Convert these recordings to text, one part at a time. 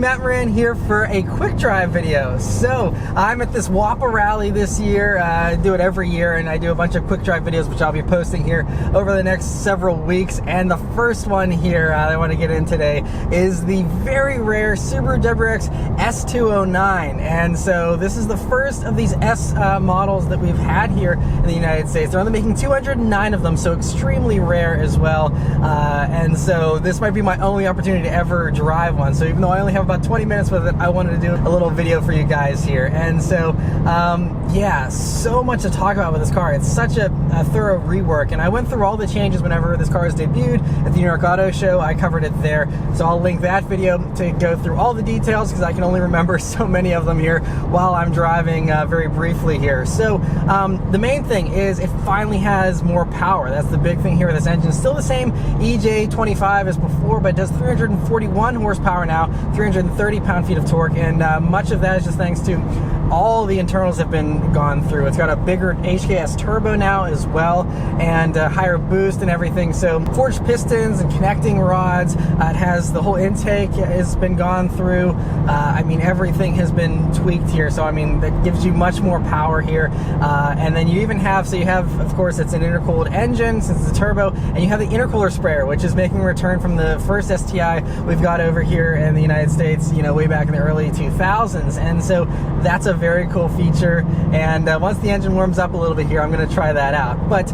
Matt Maran here for a quick drive video. So I'm at this WAPA rally this year. I do it every year, and I do a bunch of quick drive videos which I'll be posting here over the next several weeks. And the first one here that I want to get in today is the very rare Subaru WRX S209. And so this is the first of these S models that we've had here in the United States. They're only making 209 of them, so extremely rare as well. And so this might be my only opportunity to ever drive one. So even though I only have about 20 minutes with it, I wanted to do a little video for you guys here. And so, yeah, so much to talk about with this car. It's such a thorough rework, and I went through all the changes whenever this car was debuted at the New York Auto Show. I covered it there, so I'll link that video to go through all the details because I can only remember so many of them here while I'm driving very briefly here. So the main thing is it finally has more power. That's the big thing here with this engine. Still the same EJ25 as before, but it does 341 horsepower now, 330 pound-feet of torque, and much of that is just thanks to all the internals have been gone through. It's got a bigger HKS turbo now as well, and a higher boost and everything. So forged pistons and connecting rods. It has the whole intake has been gone through. I mean, everything has been tweaked here. So I mean, that gives you much more power here. And then you even have, so you have, of course, it's an intercooled engine since it's a turbo, and you have the intercooler sprayer, which is making a return from the first STI we've got over here in the United States, you know, way back in the early 2000s. And so that's a very cool feature. And once the engine warms up a little bit here, I'm going to try that out. But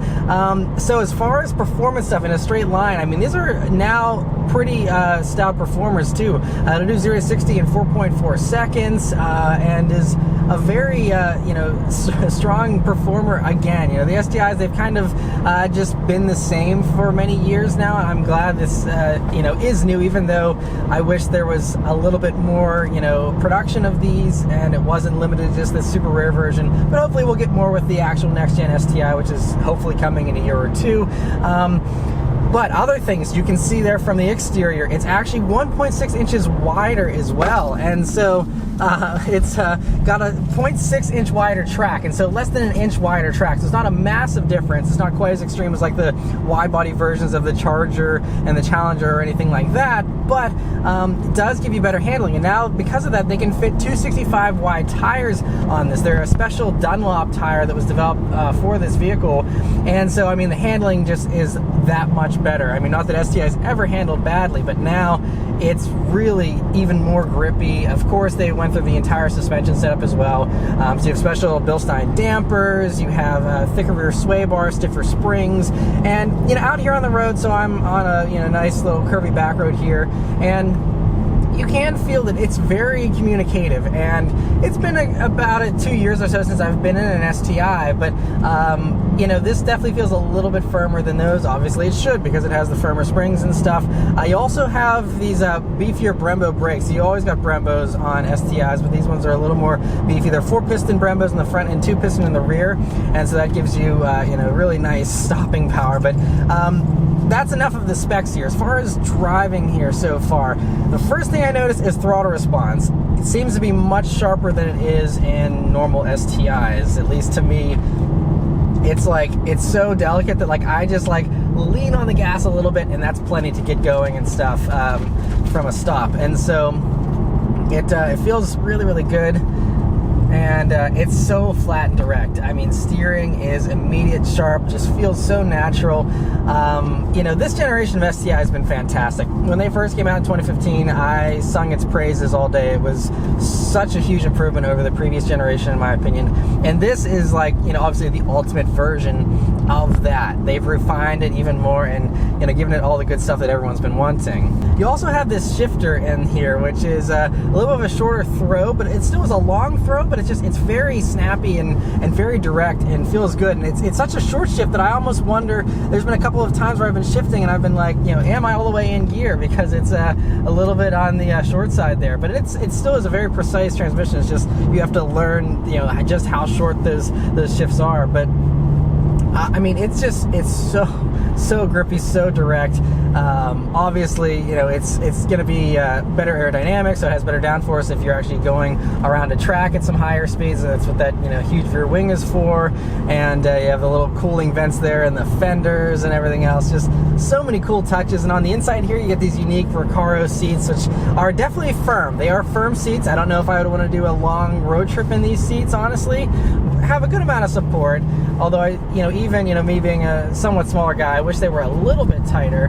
so as far as performance stuff in a straight line, I mean, these are now pretty stout performers too. It'll do 0 to 60 in 4.4 seconds, and is a very you know, strong performer again. You know, the STIs, they've kind of just been the same for many years now. I'm glad this you know, is new, even though I wish there was a little bit more, you know, production of these and it wasn't limited to just this super rare version. But hopefully we'll get more with the actual next gen STI, which is hopefully coming in a year or two. But other things you can see there from the exterior, it's actually 1.6 inches wider as well. And so it's got a 0.6 inch wider track, and so less than an inch wider track. So it's not a massive difference. It's not quite as extreme as like the wide body versions of the Charger and the Challenger or anything like that, but it does give you better handling. And now because of that, they can fit 265 wide tires on this. They're a special Dunlop tire that was developed for this vehicle. And so, I mean, the handling just is that much better. I mean, not that STI has ever handled badly, but now it's really even more grippy. Of course, they went through the entire suspension setup as well. So you have special Bilstein dampers, you have thicker rear sway bars, stiffer springs, and, you know, out here on the road, so I'm on a, you know, nice little curvy back road here, and you can feel that it's very communicative. And it's been about 2 years or so since I've been in an STI, but you know, this definitely feels a little bit firmer than those. Obviously it should, because it has the firmer springs and stuff. You also have these beefier Brembo brakes. You always got Brembos on STIs, but these ones are a little more beefy. They're 4-piston Brembos in the front and 2-piston in the rear, and so that gives you you know, really nice stopping power. But that's enough of the specs here. As far as driving here so far, the first thing I noticed is throttle response. It seems to be much sharper than it is in normal STIs, at least to me. It's like, it's so delicate that like I just like lean on the gas a little bit, and that's plenty to get going and stuff from a stop. And so it feels really, really good. And it's so flat and direct. I mean, steering is immediate, sharp, just feels so natural. You know, this generation of STI has been fantastic. When they first came out in 2015, I sung its praises all day. It was such a huge improvement over the previous generation, in my opinion. And this is like, you know, obviously the ultimate version of that. They've refined it even more and, you know, given it all the good stuff that everyone's been wanting. You also have this shifter in here, which is a little bit of a shorter throw, but it still is a long throw, but it's very snappy and very direct and feels good. And it's such a short shift that I almost wonder, there's been a couple of times where I've been shifting and I've been like, you know, am I all the way in gear? Because it's a little bit on the short side there. But it still is a very precise transmission. It's just, you have to learn, you know, just how short those shifts are. But I mean, it's so grippy, so direct. Obviously, you know, it's going to be better aerodynamics, so it has better downforce if you're actually going around a track at some higher speeds. And that's what that, you know, huge rear wing is for. And you have the little cooling vents there and the fenders and everything else. Just so many cool touches. And on the inside here, you get these unique Recaro seats, which are definitely firm. They are firm seats. I don't know if I would want to do a long road trip in these seats, honestly. Have a good amount of support, although even me being a somewhat smaller guy, I wish they were a little bit tighter.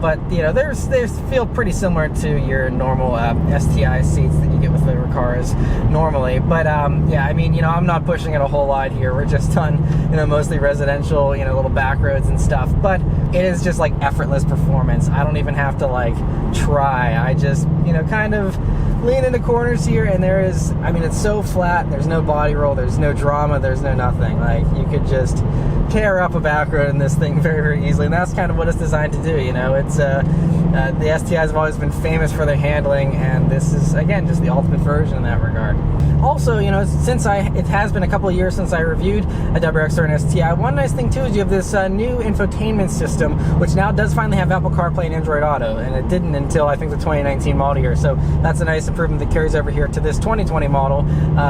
But you know, they feel pretty similar to your normal STI seats that you get with the Recaros normally. But yeah, I mean, you know, I'm not pushing it a whole lot here. We're just on, you know, mostly residential, you know, little back roads and stuff. But it is just like effortless performance. I don't even have to like try. I just, you know, kind of lean into corners here, and there is, I mean, it's so flat. There's no body roll. There's no drama. There's no nothing. Like, you could just tear up a back road in this thing very, very easily, and that's kind of what it's designed to do. You know, it's the STIs have always been famous for their handling, and this is, again, just the ultimate version in that regard. Also, you know, since it has been a couple of years since I reviewed a WRX or an STI, one nice thing too is you have this new infotainment system, which now does finally have Apple CarPlay and Android Auto, and it didn't until I think the 2019 model year. So that's a nice improvement that carries over here to this 2020 model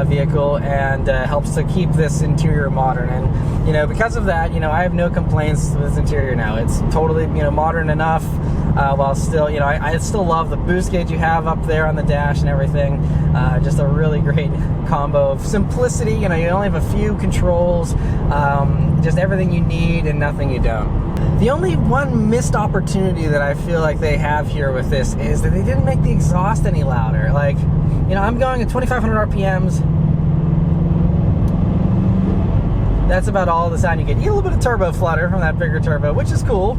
vehicle, and helps to keep this interior modern. And you know, because of that, you know, I have no complaints with this interior now. It's totally, you know, modern enough, while still, you know, I still love the boost gauge you have up there on the dash and everything. Just a really great combo of simplicity. You know, you only have a few controls, just everything you need and nothing you don't. The only one missed opportunity that I feel like they have here with this is that they didn't make the exhaust any louder. Like, you know, I'm going at 2,500 RPMs. That's about all the sound you get. You get a little bit of turbo flutter from that bigger turbo, which is cool.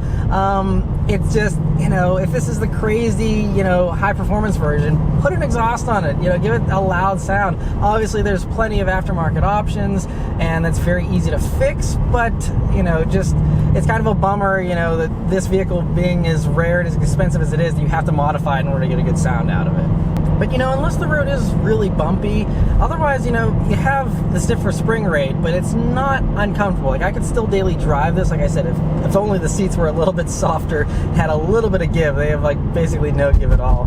It's just, you know, if this is the crazy, you know, high performance version, put an exhaust on it, you know, give it a loud sound. Obviously there's plenty of aftermarket options, and that's very easy to fix, but, you know, just, it's kind of a bummer, you know, that this vehicle being as rare and as expensive as it is, you have to modify it in order to get a good sound out of it. But, you know, unless the road is really bumpy, otherwise, you know, you have the stiffer spring rate, but it's not uncomfortable. Like, I could still daily drive this. Like I said, if only the seats were a little bit softer, had a little bit of give. They have, like, basically no give at all.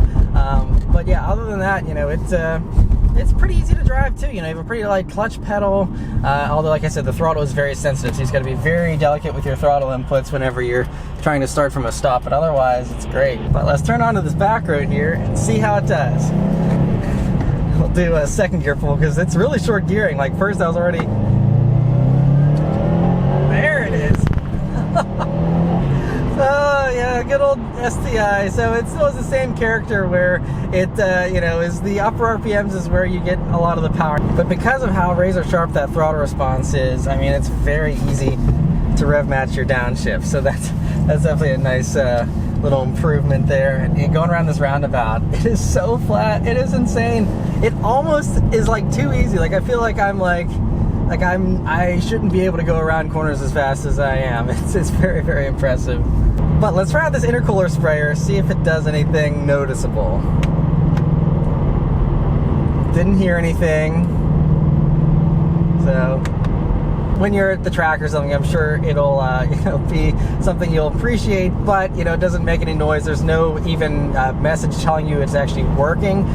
But, yeah, other than that, you know, it's pretty easy to drive, too. You know, you have a pretty light clutch pedal, although, like I said, the throttle is very sensitive, so you've got to be very delicate with your throttle inputs whenever you're trying to start from a stop, but otherwise, it's great. But let's turn onto this back road here and see how it does. We'll do a second gear pull, because it's really short gearing. Like, first I was already... There it is! Oh, yeah, good old STI. So it still has the same character where it, you know, is the upper RPMs is where you get a lot of the power. But because of how razor sharp that throttle response is, I mean, it's very easy to rev match your downshift. So that's definitely a nice little improvement there. And going around this roundabout, it is so flat. It is insane. It almost is like too easy. Like, I feel like I shouldn't be able to go around corners as fast as I am. It's very, very impressive. But let's try out this intercooler sprayer, see if it does anything noticeable. Didn't hear anything. So when you're at the track or something, I'm sure it'll you know, be something you'll appreciate, but you know, it doesn't make any noise. There's no even message telling you it's actually working.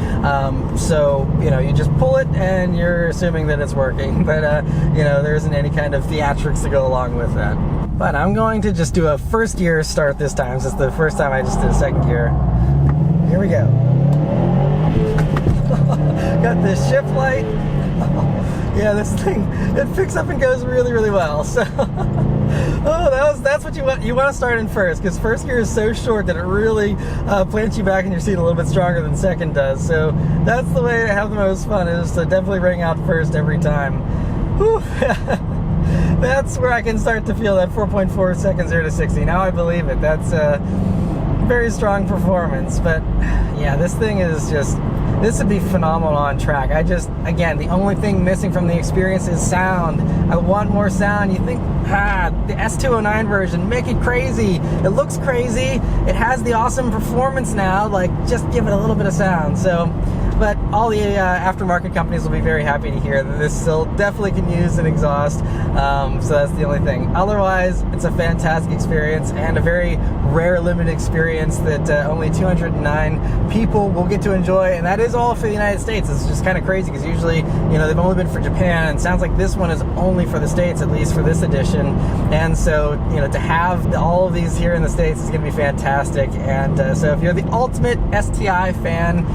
So you know, you just pull it and you're assuming that it's working, but you know, there isn't any kind of theatrics to go along with that. But I'm going to just do a first gear start this time, since the first time I just did a second gear. Here we go. Got this shift light. Yeah, this thing, it picks up and goes really, really well. So, that's what you want. You want to start in first, because first gear is so short that it really plants you back in your seat a little bit stronger than second does. So that's the way to have the most fun, is to definitely ring out first every time. Whew. That's where I can start to feel that 4.4 seconds 0 to 60. Now I believe it. That's a very strong performance. But yeah, this thing is just, this would be phenomenal on track. Again, the only thing missing from the experience is sound. I want more sound. You think, the S209 version, make it crazy. It looks crazy. It has the awesome performance now. Like, just give it a little bit of sound. So but all the aftermarket companies will be very happy to hear that this still definitely can use an exhaust. So that's the only thing. Otherwise, it's a fantastic experience and a very rare limited experience that only 209 people will get to enjoy, and that is all for the United States. It's just kind of crazy because usually, you know, they've only been for Japan, and it sounds like this one is only for the States, at least for this edition. And so, you know, to have all of these here in the States is going to be fantastic. And so if you're the ultimate STI fan,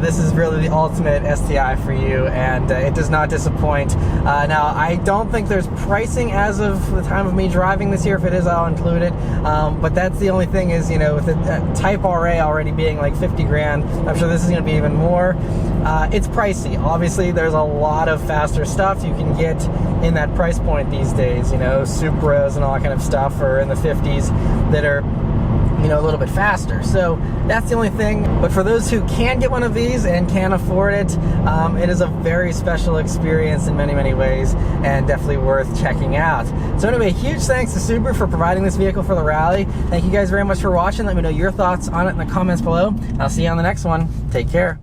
this is really the ultimate STI for you, and it does not disappoint. Now, I don't think there's pricing as of the time of me driving this year. If it is, I'll include it. But that's the only thing is, you know, with the Type RA already being like 50 grand, I'm sure this is going to be even more. It's pricey. Obviously, there's a lot of faster stuff you can get in that price point these days. You know, Supras and all that kind of stuff are in the 50s that are, you know, a little bit faster. So that's the only thing. But for those who can get one of these and can afford it, it is a very special experience in many, many ways, and definitely worth checking out. So anyway, huge thanks to Subaru for providing this vehicle for the rally. Thank you guys very much for watching. Let me know your thoughts on it in the comments below. I'll see you on the next one. Take care.